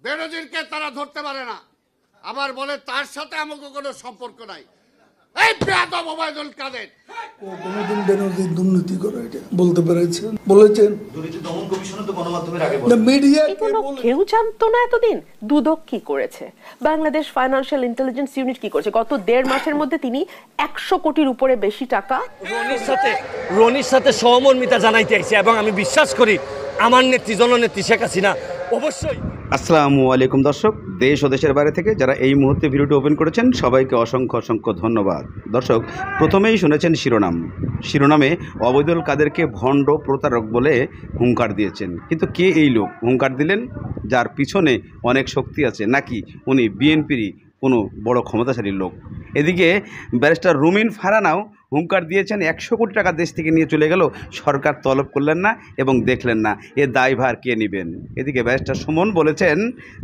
বেনজিরকে তারা ধরতে পারে না, আবার বলে তার সাথে আমাকে কোনো সম্পর্ক নাই। এই বেয়াদব ওবায়দুল কাদের ও কোনোদিন বেনজির দুর্নীতি করে এটা বলতে পেরেছেন, বলেছেন? দুর্নীতি দমন কমিশন তো গণমাধ্যমের আগে না, মিডিয়া এগুলো কেউ জানতো না এতদিন। দুদক কি করেছে, বাংলাদেশ ফাইন্যান্সিয়াল ইন্টেলিজেন্স ইউনিট কি করেছে? গত 1.5 মাসের মধ্যে তিনি 100 কোটির উপরে বেশি টাকা রনির সাথে সহমর্মিতা জানাইতে আইছে, এবং আমি বিশ্বাস করি আমার নেত্রী জননেত্রী শেখ হাসিনা অবশ্যই। আসসালামু আলাইকুম দর্শক, দেশ ও দেশের বাইরে থেকে যারা এই মুহূর্তে ভিডিওটি ওপেন করেছেন সবাইকে অসংখ্য অসংখ্য ধন্যবাদ। দর্শক, প্রথমেই শুনেছেন শিরোনামে ওবায়দুল কাদেরকে ভণ্ড প্রতারক বলে হুঙ্কার দিয়েছেন। কিন্তু কে এই লোক? হুঙ্কার দিলেন যার পিছনে অনেক শক্তি আছে, নাকি উনি বিএনপিরই কোনো বড় ক্ষমতাশালী লোক? এদিকে ব্যারিস্টার রুমিন ফারহানাও হুঙ্কার দিয়েছেন 100 কোটি টাকা দেশ থেকে নিয়ে চলে গেল, সরকার তলব করলেন না এবং দেখলেন না, এ দায়ভার কে নেবেন? এদিকে ব্যারিস্টার সুমন বলেছেন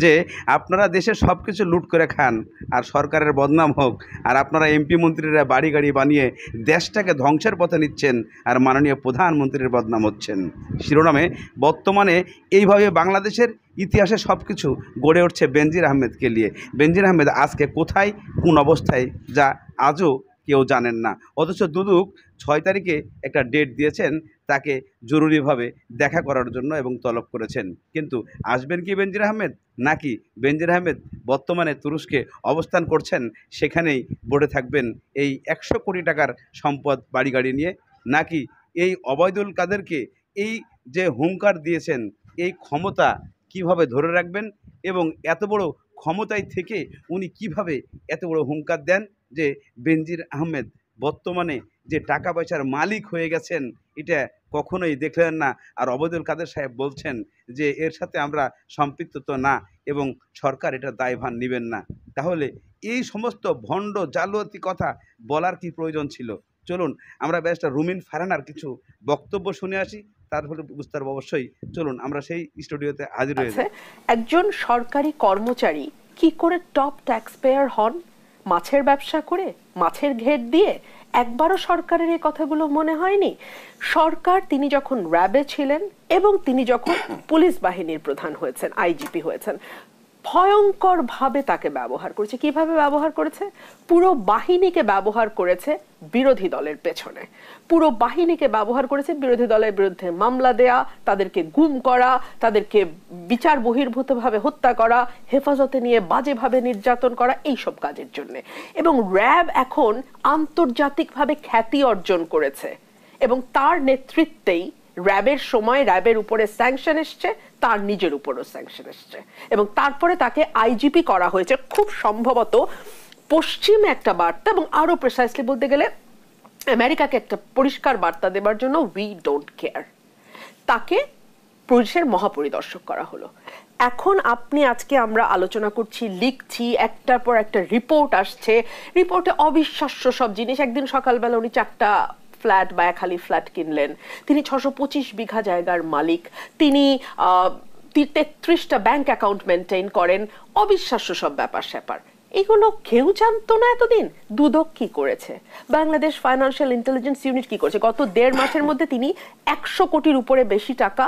যে আপনারা দেশে সব কিছু লুট করে খান আর সরকারের বদনাম হোক, আর আপনারা এমপি মন্ত্রীরা বাড়ি গাড়ি বানিয়ে দেশটাকে ধ্বংসের পথে নিচ্ছেন আর মাননীয় প্রধানমন্ত্রীর বদনাম হচ্ছেন। শিরোনামে বর্তমানে এইভাবে বাংলাদেশের ইতিহাসে সব কিছু গড়ে উঠছে বেনজির আহমেদকে নিয়ে। বেনজির আহমেদ আজকে কোথায়, কোন অবস্থায়, যা আজও কেউ জানেন না। অথচ দুদক 6 তারিখে একটা ডেট দিয়েছেন তাকে জরুরিভাবে দেখা করার জন্য এবং তলব করেছেন। কিন্তু আসবেন কি বেনজির আহমেদ, নাকি বেনজির আহমেদ বর্তমানে তুরস্কে অবস্থান করছেন, সেখানেই পড়ে থাকবেন এই 100 কোটি টাকার সম্পদ বাড়ি গাড়ি নিয়ে? নাকি এই ওবায়দুল কাদেরকে এই যে হুঙ্কার দিয়েছেন, এই ক্ষমতা কিভাবে ধরে রাখবেন, এবং এত বড় ক্ষমতায় থেকে উনি কিভাবে এত বড় হুঙ্কার দেন যে বেনজির আহমেদ বর্তমানে যে টাকা পয়সার মালিক হয়ে গেছেন, এটা কখনোই দেখলেন না। আর ওবায়দুল কাদের সাহেব বলছেন যে এর সাথে আমরা সম্পৃক্ত তো না এবং সরকার এটা দায়ভার নেবেন না। তাহলে এই সমস্ত ভণ্ড জালিয়াতি কথা বলার কি প্রয়োজন ছিল? চলুন আমরা ব্যারিস্টার রুমিন ফারহানার কিছু বক্তব্য শুনে আসি, তারপরে বুঝতে পারবো অবশ্যই। চলুন আমরা সেই স্টুডিওতে হাজির হয়ে যাই। একজন সরকারি কর্মচারী কি করে টপ ট্যাক্স পেয়ার হন? মাছের ব্যবসা করে, মাছের ঘেট দিয়ে? একবারও সরকারের এই কথাগুলো মনে হয়নি? সরকার তিনি যখন র্যাবে ছিলেন এবং তিনি যখন পুলিশ বাহিনীর প্রধান হয়েছেন, আইজিপি হয়েছেন, ভয়ঙ্কর ভাবে তাকে ব্যবহার করেছে। কিভাবে ব্যবহার করেছে? পুরো বাহিনীকে ব্যবহার করেছে বিরোধী দলের পেছনে, পুরো বাহিনীকে ব্যবহার করেছে বিরোধী দলের বিরুদ্ধে মামলা দেয়া, তাদেরকে গুম করা, তাদেরকে বিচার বহির্ভূতভাবে হত্যা করা, হেফাজতে নিয়ে বাজেভাবে নির্যাতন করা, এইসব কাজের জন্য। এবং র্যাব এখন আন্তর্জাতিকভাবে খ্যাতি অর্জন করেছে এবং তার নেতৃত্বেই র্যাবের সময় র্যাবের উপরে স্যাংশন এসছে, তার নিজের উপরও স্যাংশন এসছে, এবং তারপরে তাকে আইজিপি করা হয়েছে খুব সম্ভবত পশ্চিমে একটা বার্তা, এবং আরো প্রিসাইসলি বলতে গেলে আমেরিকাকে একটা পরিষ্কার বার্তা দেবার জন্য উই ডোন্ট কেয়ার। তাকে পুলিশের মহাপরিদর্শক করা হলো। এখন আজকে আমরা আলোচনা করছি, লিখছি, একটার পর একটা রিপোর্ট আসছে, রিপোর্টে অবিশ্বাস্য সব জিনিস। একদিন সকালবেলা উনি 4টা ফ্ল্যাট বা খালি ফ্ল্যাট কিনলেন, তিনি 625 বিঘা জায়গার মালিক, তিনি 33টা ব্যাংক অ্যাকাউন্ট মেনটেন করেন, অবিশ্বাস্য সব ব্যাপার স্যাপার। এগুলো কেউ জানতো না এতদিন। দুদক কি করেছে, বাংলাদেশ ফাইন্যান্সিয়াল ইন্টেলিজেন্স ইউনিট কি করেছে? গত 1.5 মাসের মধ্যে তিনি 100 কোটির উপরে বেশি টাকা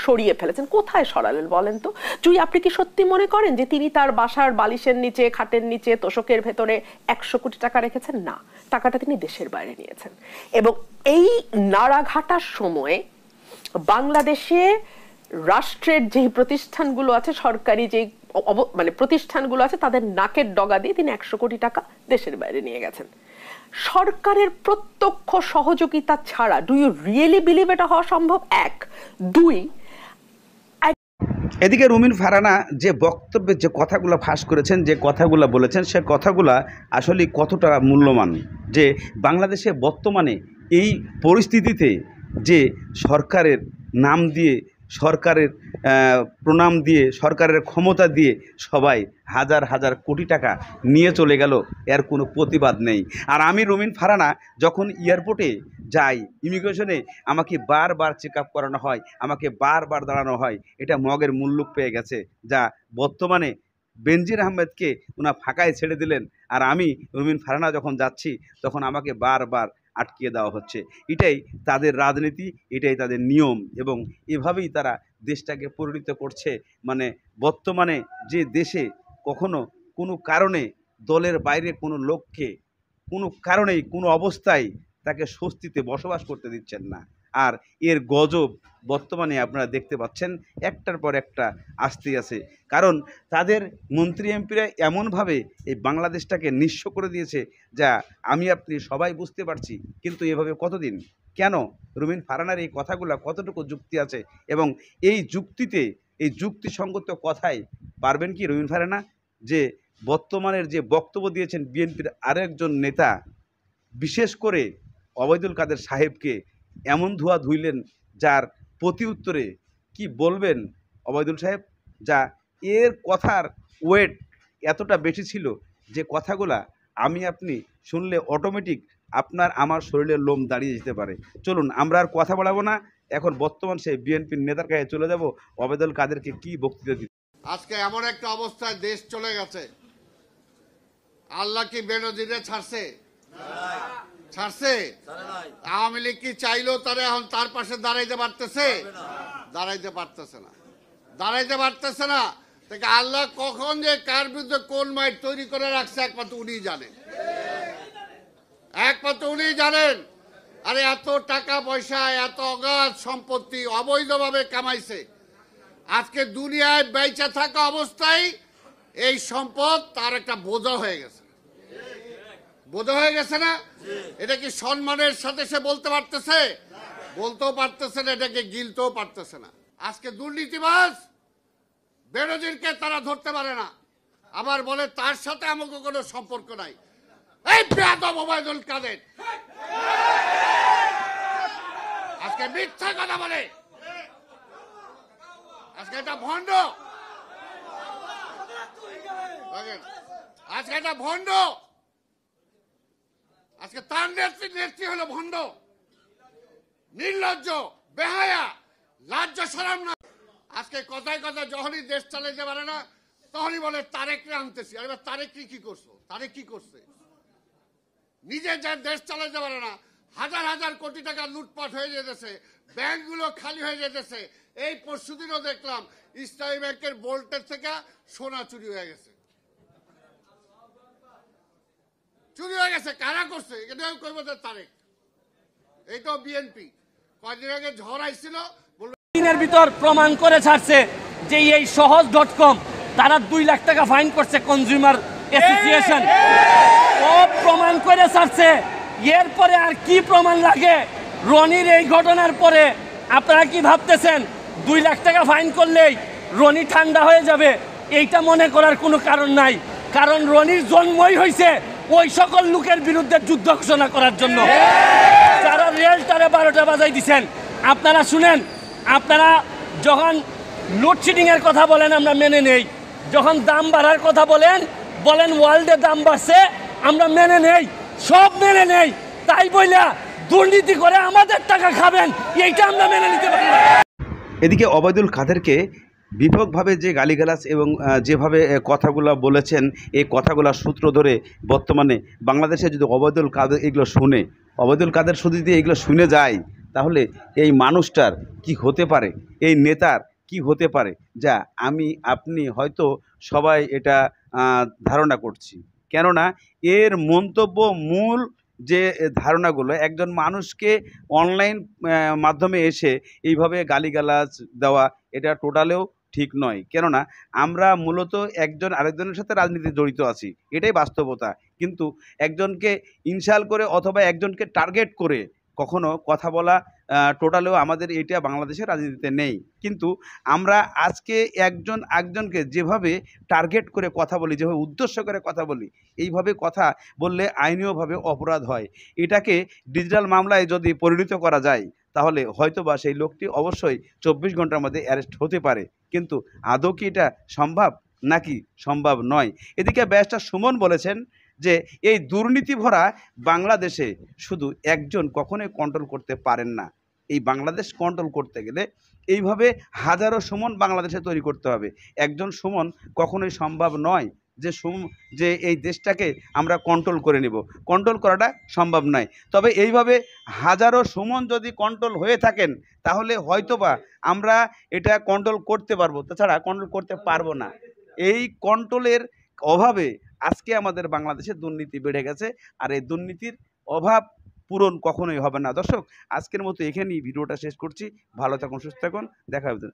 সরিয়ে ফেলেছেন। কোথায় সরালেন বলেন তো? যদি আপনি কি সত্যি মনে করেন যে তিনি তার বাসার বালিশের নিচে, খাটের নিচে, তোষকের ভেতরে 100 কোটি টাকা রেখেছেন? না, টাকাটা তিনি দেশের বাইরে নিয়েছেন। এবং এই নাড়াঘাটার সময়ে বাংলাদেশে রাষ্ট্রের যে প্রতিষ্ঠানগুলো আছে, সরকারি যে প্রতিষ্ঠানগুলো আছে, তাদের নাকের ডগা দিয়ে তিনি 100 কোটি টাকা দেশের বাইরে নিয়ে গেছেন সরকারের প্রত্যক্ষ সহযোগিতা ছাড়া। ডু ইউ রিয়েলি বিলিভ এটা হওয়া সম্ভব? 1, 2। এদিকে রুমিন ফারহানা যে বক্তব্যে যে কথাগুলো ফাঁস করেছেন, যে কথাগুলো বলেছেন, সে কথাগুলো আসলে কতটা মূল্যবান, যে বাংলাদেশে বর্তমানে এই পরিস্থিতিতে যে সরকারের নাম দিয়ে, সরকারের প্রণাম দিয়ে, সরকারের ক্ষমতা দিয়ে সবাই হাজার হাজার কোটি টাকা নিয়ে চলে গেল, এর কোনো প্রতিবাদ নেই। আর আমি রুমিন ফারহানা যখন এয়ারপোর্টে যাই, ইমিগ্রেশনে আমাকে বারবার চেক আপ করানো হয়, আমাকে বারবার দাঁড়ানো হয়, এটা মগের মূল্য পেয়ে গেছে, যা বর্তমানে বেনজির আহমেদকে ওনা ফাঁকায় ছেড়ে দিলেন। আর আমি রুমিন ফারহানা যখন যাচ্ছি তখন আমাকে বারবার আটকিয়ে দেওয়া হচ্ছে। এটাই তাদের রাজনীতি, এটাই তাদের নিয়ম, এবং এভাবেই তারা দেশটাকে পরিণত করছে। মানে বর্তমানে যে দেশে কখনো কোনো কারণে দলের বাইরে কোনো লোককে কোনো কারণেই কোনো অবস্থায় তাকে স্বস্তিতে বসবাস করতে দিচ্ছেন না। আর এর গজব বর্তমানে আপনারা দেখতে পাচ্ছেন একটার পর একটা আসতেই আছে। কারণ তাদের মন্ত্রী এমপিরা এমনভাবে এই বাংলাদেশটাকে নিঃস্ব করে দিয়েছে, যা আমি আপনি সবাই বুঝতে পারছি। কিন্তু এভাবে কতদিন, কেন? রুমিন ফারহানার এই কথাগুলো কতটুকু যুক্তি আছে, এবং এই যুক্তিতে, এই যুক্তিসঙ্গত কথায় পারবেন কি রুমিন ফারহানা যে বর্তমানের যে বক্তব্য দিয়েছেন বিএনপির আরেকজন নেতা, বিশেষ করে ওবায়দুল কাদের সাহেবকে এমন ধোয়া ধুইলেন, যার প্রতি উত্তরে কি বলবেন ওবায়দুল সাহেব, যা এর কথার ওয়েট এতটা বেশি ছিল যে কথাগুলা আমি আপনি শুনলে অটোমেটিক আপনার আমার শরীরের লোম দাঁড়িয়ে যেতে পারে। চলুন আমরা আর কথা বাড়াবো না, এখন বর্তমান সেই বিএনপির নেতার কাছে চলে যাব ওবায়দুল কাদেরকে কি বক্তৃতা দিতে। আজকে এমন একটা অবস্থায় দেশ চলে গেছে, আল্লাহ কি বেনজিরে ছাড়ছে? ছাড়ছে? আওয়ামী লীগ কি চাইলেও তারা এখন তার পাশে দাঁড়াইতে পারতেছে? দাঁড়াইতে পারতেছে না, দাঁড়াইতে পারতেছে না। দেখে আল্লাহ কখন যে কার বিরুদ্ধে কোন মাইট তৈরি করে রাখছে একমাত্র উনিই জানেন, একমাত্র উনিই জানেন। আরে এত টাকা পয়সা, এত অগাধ সম্পত্তি অবৈধভাবে কামাইছে, আজকে দুনিয়ায় বেঁচে থাকা অবস্থায় এই সম্পদ তার একটা বোঝা হয়ে গেছে। বোঝা হয়ে গেছে না? এটা কি সম্মানের সাথে সে বলতে পারতেছে? বলতেও পারতেছে না, এটাকে গিলতেও পারতেছে না। আজকে দুর্নীতিবাজ বেনজিরকে তারা ধরতে পারে না, আবার বলে তার সাথে আমাকে কোনো সম্পর্ক নাই। এই বেয়াদব ওবায়দুল কাদের আজকে মিথ্যা কথা বলে, আজকে এটা ভণ্ড, আজকে এটা ভণ্ড, আজকে তার নেত্রী হলো ভণ্ড, নির্লজ্জ, বেহায়া, লাজ্জা শরম না। আজকে কথায় কথায় যখনই দেশ চালাইতে পারে না তখনই বলে তারেককে আনতেছি। আর এবার তারেক কি করছো? তারেক কি করছে? নিজে যে দেশ চালাইতে পারে না, হাজার হাজার কোটি টাকা লুটপাট হয়ে যেতেছে, ব্যাংকগুলো খালি হয়ে যেতেছে। এই পরশুদিনও দেখলাম ইসলামী ব্যাংকের বোল্টের থেকে সোনা চুরি হয়ে গেছে। চুরি হয়ে গেছে, কারা করছে? এটাও কইব তারেক, এইটাও বিএনপি। কয়েকদিন আগে ঝড় আইছিল, দিনের ভিতর প্রমাণ করে ছাড়ছে যে এই সহজ.com তারা 2 লাখ টাকা ফাইন করছে কনজিউমার অ্যাসোসিয়েশন, ও প্রমাণ করে ছাড়ছে। এরপরে আর কি প্রমাণ লাগে? রনির এই ঘটনার পরে আপনারা কি ভাবতেছেন 2 লাখ টাকা ফাইন করলেই রনি ঠান্ডা হয়ে যাবে? এইটা মনে করার কোনো কারণ নাই, কারণ রনির জন্মই হয়েছে ওই সকল লোকের বিরুদ্ধে যুদ্ধ ঘোষণা করার জন্য, যারা রেলটারে 12টা বাজাই দিচ্ছেন। আপনারা শুনেন, আপনারা যখন লোডশেডিং এর কথা বলেন আমরা মেনে নেই, যখন দাম বাড়ার কথা বলেন ওয়ার্ল্ডে দাম বাড়ছে আমরা মেনে নেই, সব মেনে নেই। তাই বইলা দুর্নীতি করে আমাদের টাকা খাবেন, এইটা আমরা মেনে নিতে পারি না। এদিকে ওবায়দুল কাদেরকে ব্যাপকভাবে যে গালিগালাজ এবং যেভাবে কথাগুলো বলেছেন, এই কথাগুলোর সূত্র ধরে বর্তমানে বাংলাদেশে যদি ওবায়দুল কাদের এগুলো শুনে, ওবায়দুল কাদের শুধু যদি এগুলো শুনে যায়, তাহলে এই মানুষটার কি হতে পারে, এই নেতার কি হতে পারে, যা আমি আপনি হয়তো সবাই এটা ধারণা করছি। কেননা এর মন্তব্য, মূল যে ধারণাগুলো, একজন মানুষকে অনলাইন মাধ্যমে এসে এইভাবে গালিগালাজ দেওয়া, এটা টোটালেও ঠিক নয়। কেননা আমরা মূলত একজন আরেকজনের সাথে রাজনীতি জড়িত আছি, এটাই বাস্তবতা। কিন্তু একজনকে ইনসাল করে অথবা একজনকে টার্গেট করে কখনো কথা বলা টোটালেও আমাদের এটা বাংলাদেশের রাজনীতিতে নেই। কিন্তু আমরা আজকে একজনকে যেভাবে টার্গেট করে কথা বলি, যেভাবে উদ্দেশ্য করে কথা বলি, এইভাবে কথা বললে আইনীয়ভাবে অপরাধ হয়। এটাকে ডিজিটাল মামলায় যদি পরিণত করা যায়, তাহলে হয়তোবা সেই লোকটি অবশ্যই 24 ঘন্টার মধ্যে অ্যারেস্ট হতে পারে। কিন্তু আদৌ কি এটা সম্ভব? নাকি সম্ভব নয়? এদিকে ব্যারিস্টার সুমন বলেছেন যে এই দুর্নীতি ভরা বাংলাদেশে শুধু একজন কখনোই কন্ট্রোল করতে পারেন না। এই বাংলাদেশ কন্ট্রোল করতে গেলে এইভাবে হাজারো সুমন বাংলাদেশে তৈরি করতে হবে, একজন সুমন কখনোই সম্ভব নয়। যে এই দেশটাকে আমরা কন্ট্রোল করে নিব, কন্ট্রোল করাটা সম্ভব নয়। তবে এইভাবে হাজারো সুমন যদি কন্ট্রোল হয়ে থাকেন তাহলে হয়তোবা আমরা এটা কন্ট্রোল করতে পারবো, তাছাড়া কন্ট্রোল করতে পারবো না। এই কন্ট্রোলের অভাবে আজকে আমাদের বাংলাদেশে দুর্নীতি বেড়ে গেছে, আর এই দুর্নীতির অভাব পূরণ কখনোই হবে না। দর্শক, আজকের মতো এখানেই ভিডিওটা শেষ করছি। ভালো থাকুন, সুস্থ থাকুন, দেখা হবে।